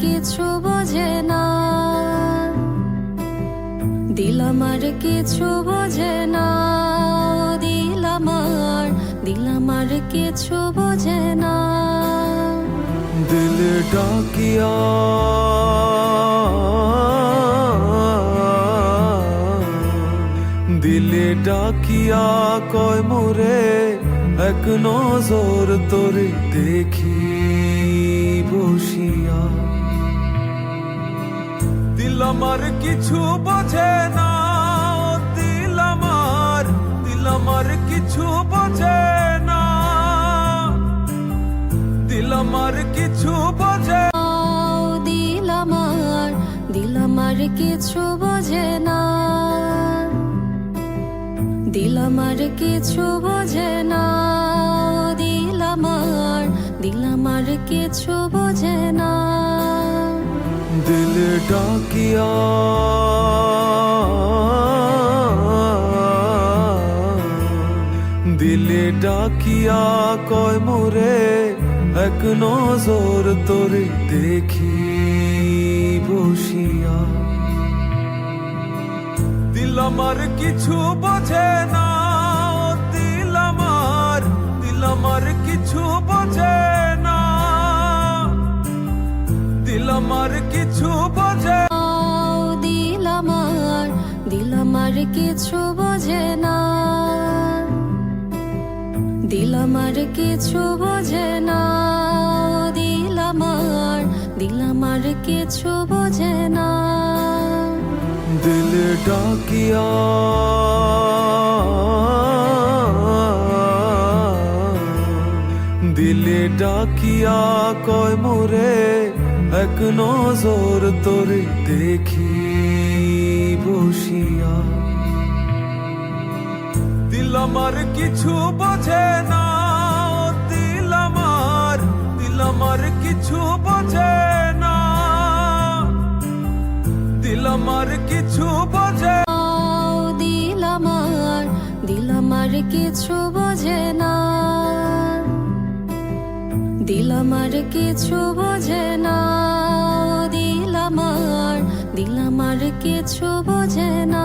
কিছু বোঝে না, দিল আমার কিছু বোঝে না, দিল আমার কিছু বোঝে না। দিল ডাকিয়া দিলে ডাকিয়া কয় মোরে এক নজর তোরে দেখি বসিয়া। দিল আমার কিছু বোঝে না, দিল আমার কিছু বোঝে না, দিল আমার কিছু বোঝে। দিল আমার কিছু বোঝে না, দিল আমার কিছু বোঝে না, দিল আমার কিছু বোঝে না। দিল ডাকিয়া দিলে ডাকিয়া কয় মোরে এক নজর তোরে দেখি বসিয়া। দিল আমার কিছু বোঝে না, দিল আমার কিছু বোঝে না, দিল আমার কিছু বোঝে। দিল আমার কিছু বোঝে না, দিল আমার কিছু বোঝে না, দিল আমার কিছু বোঝে না। দিল ডাকিয়া দিলে ডাকিয়া কয় মোরে এক নজর তোরে দেখি বসিয়া। দিল আমার কিছু বোঝে না, দিল আমার কিছু বোঝে না, দিল আমার কিছু বোঝে। দিল আমার কিছু বোঝে না, দিল আমার কিছু বোঝে না, দিল আমার কিছু বোঝে না।